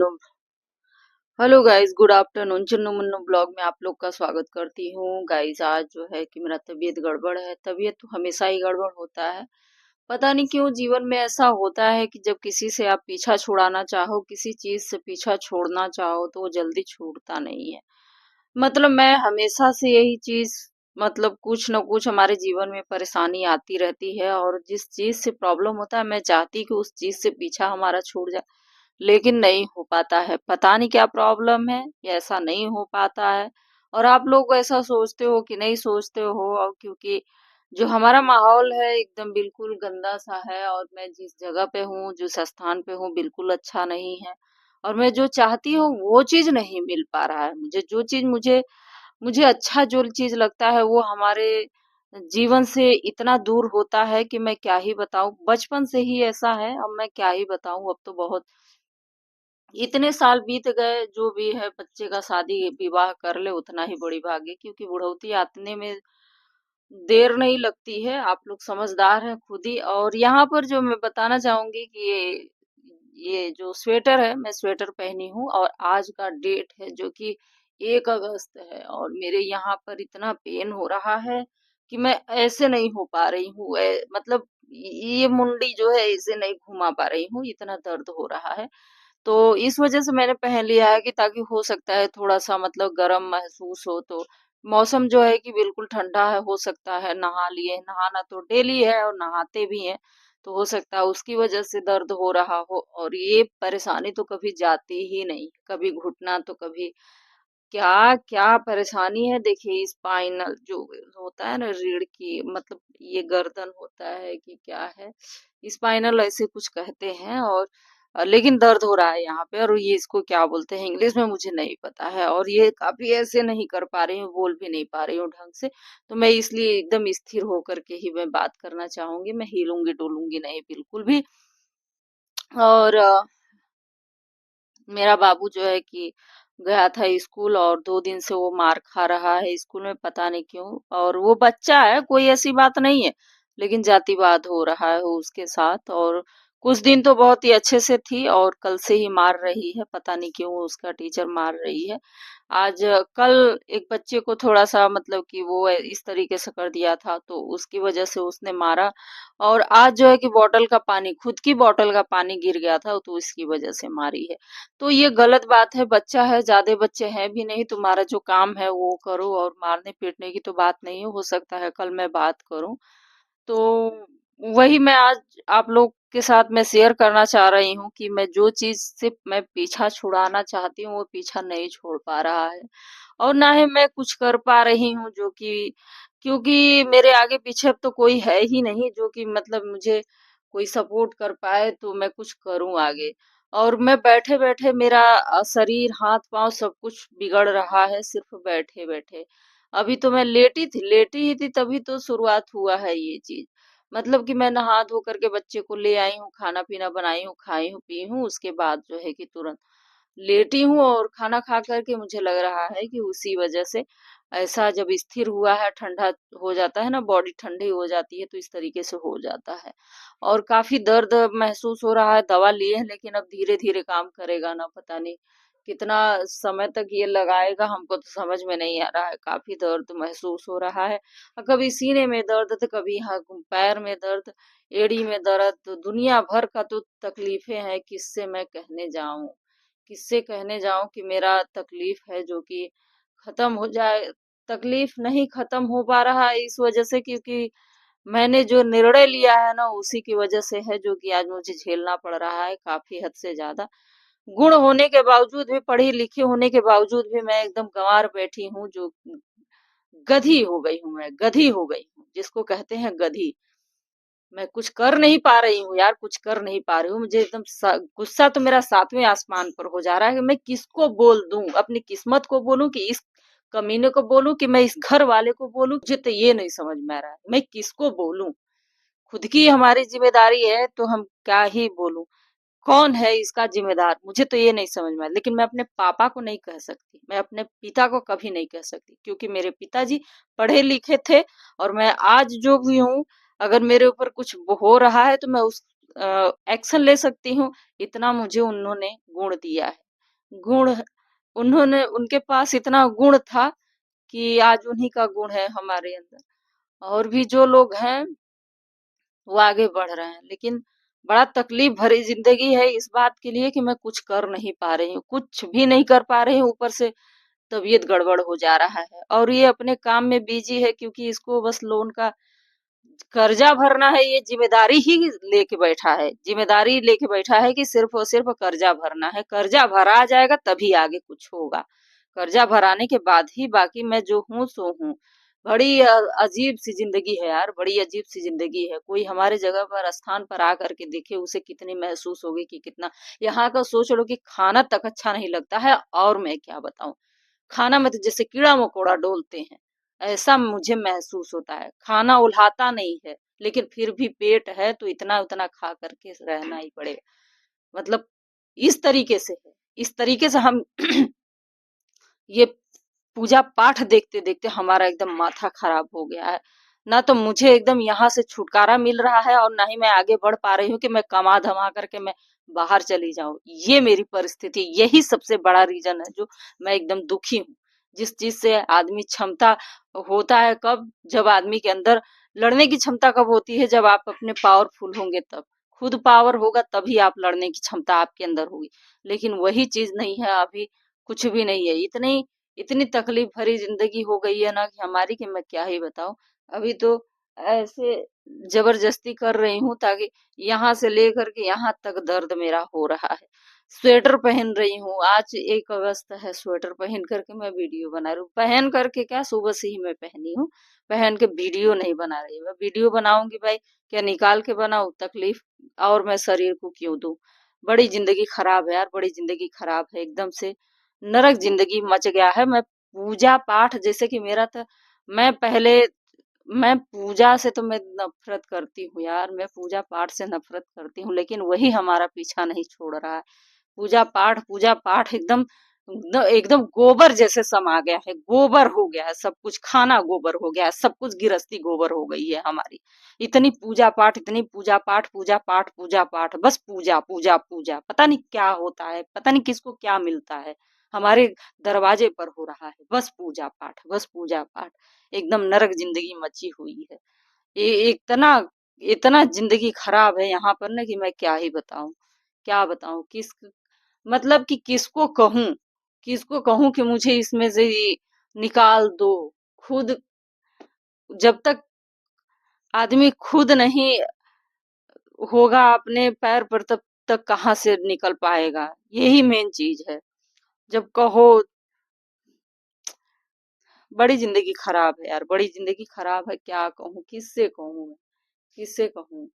Hello guys, good afternoon. Chinnu Munnu blog में आप लोग का स्वागत करती हूँ। गाइस, आज जो है कि मेरा तबीयत गड़बड़ है। तबीयत तो हमेशा ही गड़बड़ होता है। पता नहीं क्यों जीवन में ऐसा होता है कि जब किसी से आप पीछा छुड़ाना चाहो, किसी चीज से पीछा छोड़ना चाहो तो वो जल्दी छूटता नहीं है। मतलब मैं हमेशा से यही चीज, मतलब कुछ न कुछ हमारे जीवन में परेशानी आती रहती है, और जिस चीज से प्रॉब्लम होता है मैं चाहती कि उस चीज से पीछा हमारा छूट जाए, लेकिन नहीं हो पाता है। पता नहीं क्या प्रॉब्लम है, ये ऐसा नहीं हो पाता है। और आप लोग ऐसा सोचते हो कि नहीं सोचते हो, और क्योंकि जो हमारा माहौल है एकदम बिल्कुल गंदा सा है, और मैं जिस जगह पे हूँ, जिस स्थान पे हूँ, बिल्कुल अच्छा नहीं है। और मैं जो चाहती हूँ वो चीज नहीं मिल पा रहा है। मुझे जो चीज मुझे मुझे अच्छा जो चीज लगता है वो हमारे जीवन से इतना दूर होता है कि मैं क्या ही बताऊं। बचपन से ही ऐसा है, अब मैं क्या ही बताऊं। अब तो बहुत इतने साल बीत गए, जो भी है बच्चे का शादी विवाह कर ले उतना ही बड़ी बात है, क्योंकि बुढ़ौती आने में देर नहीं लगती है। आप लोग समझदार हैं खुद ही। और यहाँ पर जो मैं बताना चाहूंगी कि ये जो स्वेटर है, मैं स्वेटर पहनी हूँ, और आज का डेट है जो कि 1 अगस्त है, और मेरे यहाँ पर इतना पेन हो रहा है कि मैं ऐसे नहीं हो पा रही हूँ। मतलब ये मुंडी जो है इसे नहीं घुमा पा रही हूँ, इतना दर्द हो रहा है। तो इस वजह से मैंने पहन लिया है कि ताकि हो सकता है थोड़ा-सा मतलब गर्म महसूस हो। तो मौसम जो है कि बिल्कुल ठंडा है, हो सकता है नहा लिए। नहाना तो डेली है और नहाते भी हैं, तो हो सकता है उसकी वजह से दर्द हो रहा हो। और ये परेशानी तो कभी जाती ही नहीं, कभी घुटना तो कभी क्या-क्या परेशानी है। देखिए, स्पाइनल जो होता है ना, रीढ़ की मतलब ये गर्दन होता है कि क्या है, स्पाइनल ऐसे कुछ कहते हैं। और लेकिन दर्द हो रहा है यहाँ पे, और ये इसको क्या बोलते हैं इंग्लिश में मुझे नहीं पता है। और ये काफ़ी ऐसे नहीं कर पा रही हूँ, बोल भी नहीं पा रही हूँ ढंग से। तो मैं इसलिए एकदम स्थिर होकर के ही मैं बात करना चाहूँगी, मैं हिलूँगी-डुलूँगी नहीं बिल्कुल भी। और मेरा बाबू जो है कि गया था स्कूल, और 2 दिन से वो मार खा रहा है स्कूल में, पता नहीं क्यों। और वो बच्चा है, कोई ऐसी बात नहीं है, लेकिन जातिवाद हो रहा है उसके साथ। और कुछ दिन तो बहुत ही अच्छे से थी, और कल से ही मार रही है, पता नहीं क्यों उसका टीचर मार रही है। आज कल एक बच्चे को थोड़ा-सा मतलब कि वो इस तरीके से कर दिया था, तो उसकी वजह से उसने मारा। और आज जो है कि बॉटल का पानी, खुद की बॉटल का पानी गिर गया था, तो इसकी वजह से मारी है। तो ये गलत बात है, बच्चा है, ज़्यादा बच्चे हैं भी नहीं, तुम्हारा जो काम है वो करो, और मारने-पीटने की तो बात नहीं है, हो सकता है कल मैं बात करूँ। तो वही मैं आज आप लोग के साथ मैं शेयर करना चाह रही हूँ कि मैं जो चीज़ से मैं पीछा छुड़ाना चाहती हूँ, वो पीछा नहीं छोड़ पा रहा है। और ना ही मैं कुछ कर पा रही हूँ, जो कि क्योंकि मेरे आगे-पीछे अब तो कोई है ही नहीं जो कि मतलब मुझे कोई सपोर्ट कर पाए तो मैं कुछ करूँ आगे। और मैं बैठे-बैठे मेरा शरीर, हाथ-पाँव सब कुछ बिगड़ रहा है सिर्फ़ बैठे-बैठे। अभी तो मैं लेटी ही थी तभी तो शुरुआत हुआ है ये चीज़। मतलब कि मैं नहा धो करके बच्चे को ले आई हूँ, खाना-पीना बनाई हूँ, खाई हूँ, पी हूँ, उसके बाद जो है कि तुरंत लेटी हूँ। और खाना खा कर के मुझे लग रहा है कि उसी वजह से ऐसा जब स्थिर हुआ है, ठंडा हो जाता है ना, बॉडी ठंडी हो जाती है, तो इस तरीके से हो जाता है। और काफ़ी दर्द महसूस हो रहा है, दवा लिए हैं लेकिन अब धीरे-धीरे काम करेगा ना, पता नहीं कितना समय तक ये लगाएगा, हमको तो समझ में नहीं आ रहा है। काफ़ी दर्द महसूस हो रहा है। कभी सीने में दर्द, तो कभी यहाँ पैर में दर्द, एड़ी में दर्द, तो दुनिया भर का तो तकलीफ़ें हैं, किससे मैं कहने जाऊँ? किससे कहने जाऊँ कि मेरा तकलीफ है जो कि खत्म हो जाए। तकलीफ नहीं खत्म हो पा रहा है इस वजह से, क्योंकि मैंने जो निर्णय लिया है ना उसी की वजह से है, जो कि आज मुझे झेलना पड़ रहा है काफ़ी हद से ज़्यादा। गुण होने के बावजूद भी, पढ़ी-लिखी होने के बावजूद भी मैं एकदम गँवार बैठी हूँ, जो गधी हो गई हूँ मैं, गधी हो गई हूँ, जिसको कहते हैं गधी। मैं कुछ कर नहीं पा रही हूँ यार, कुछ कर नहीं पा रही हूँ। मुझे एकदम गुस्सा तो मेरा 7वें आसमान पर हो जा रहा है कि मैं किसको बोल दूँ? अपनी किस्मत को बोलूँ कि इस कमीने को बोलूँ कि मैं इस घर वाले को बोलूँ? मुझे तो ये नहीं समझ में आ रहा है, मैं किसको बोलूँ? खुद की हमारी ज़िम्मेदारी है तो हम क्या ही बोलूँ? कौन है इसका ज़िम्मेदार? मुझे तो ये नहीं समझ में आया। लेकिन मैं अपने पापा को नहीं कह सकती, मैं अपने पिता को कभी नहीं कह सकती, क्योंकि मेरे पिताजी पढ़े-लिखे थे। और मैं आज जो भी हूँ, अगर मेरे ऊपर कुछ हो रहा है तो मैं उस एक्शन ले सकती हूँ, इतना मुझे उन्होंने गुण दिया है। गुण उन्होंने उनके पास इतना गुण था कि आज उन्हीं का गुण है हमारे अंदर। और भी जो लोग हैं वो आगे बढ़ रहे हैं, लेकिन बड़ा तकलीफ भरी जिंदगी है इस बात के लिए कि मैं कुछ कर नहीं पा रही हूँ, कुछ भी नहीं कर पा रही हूँ, ऊपर से तबीयत गड़बड़ हो जा रहा है। और ये अपने काम में बिजी है क्योंकि इसको बस लोन का कर्जा भरना है, ये जिम्मेदारी ही लेके बैठा है। जिम्मेदारी लेके बैठा है कि सिर्फ और सिर्फ कर्जा भरना है। कर्जा भरा जाएगा तभी आगे कुछ होगा। कर्जा भराने के बाद ही बाकी मैं जो हूँ सो हूँ। बड़ी अजीब सी जिंदगी है यार, बड़ी अजीब सी जिंदगी है। कोई हमारे जगह पर स्थान पर आ करके देखे उसे कितनी महसूस होगी कि कितना। यहाँ का सोच लो कि खाना तक अच्छा नहीं लगता है, और मैं क्या बताऊं। खाना में तो जैसे कीड़ा मकोड़ा डोलते हैं, ऐसा मुझे महसूस होता है। खाना उल्हाता नहीं है, लेकिन फिर भी पेट है तो इतना उतना खा करके रहना ही पड़ेगा। मतलब इस तरीके से है, इस तरीके से हम ये पूजा पाठ देखते देखते हमारा एकदम माथा खराब हो गया है। ना तो मुझे एकदम यहाँ से छुटकारा मिल रहा है और ना ही मैं आगे बढ़ पा रही हूँ कि मैं कमा धमा करके मैं बाहर चली जाऊं। ये मेरी परिस्थिति, यही सबसे बड़ा रीजन है जो मैं एकदम दुखी हूँ। जिस चीज से आदमी क्षमता होता है कब, जब आदमी के अंदर लड़ने की क्षमता कब होती है, जब आप अपने पावरफुल होंगे तब। खुद पावर होगा तभी आप लड़ने की क्षमता आपके अंदर होगी। लेकिन वही चीज नहीं है अभी, कुछ भी नहीं है। इतनी इतनी तकलीफ भरी जिंदगी हो गई है ना कि हमारी, कि मैं क्या ही बताऊं। अभी तो ऐसे जबरदस्ती कर रही हूँ ताकि यहाँ से लेकर के यहाँ तक दर्द मेरा हो रहा है। स्वेटर पहन रही हूँ, आज 1 अगस्त है, स्वेटर पहन करके मैं वीडियो बना रही हूँ। पहन करके क्या, सुबह से ही मैं पहनी हूँ। पहन के वीडियो नहीं बना रही, मैं वीडियो बनाऊंगी भाई, क्या निकाल के बनाऊं, तकलीफ और मैं शरीर को क्यों दूं। बड़ी जिंदगी खराब है यार, बड़ी जिंदगी खराब है एकदम से। नरक जिंदगी मच गया है। मैं पूजा पाठ जैसे कि मेरा था, मैं पहले मैं पूजा से तो मैं नफरत करती हूँ यार, मैं पूजा पाठ से नफरत करती हूँ, लेकिन वही हमारा पीछा नहीं छोड़ रहा है। पूजा पाठ एकदम एकदम गोबर जैसे समा गया है, गोबर हो गया है सब कुछ। खाना गोबर हो गया है सब कुछ, गृहस्थी गोबर हो गई है हमारी। इतनी पूजा पाठ, इतनी पूजा पाठ, पूजा पाठ, पूजा पाठ, बस पूजा पूजा पूजा। पता नहीं क्या होता है, पता नहीं किसको क्या मिलता है। हमारे दरवाजे पर हो रहा है बस पूजा पाठ, बस पूजा पाठ। एकदम नरक जिंदगी मची हुई है। इतना इतना जिंदगी खराब है यहाँ पर ना कि मैं क्या ही बताऊं, क्या बताऊं। मतलब कि किसको कहूं कि मुझे इसमें से निकाल दो। खुद जब तक आदमी खुद नहीं होगा अपने पैर पर, तब तक कहाँ से निकल पाएगा। यही मेन चीज है। जब कहो, बड़ी जिंदगी खराब है यार, बड़ी जिंदगी खराब है। क्या कहूँ, किससे कहूँ मैं, किससे कहूँ।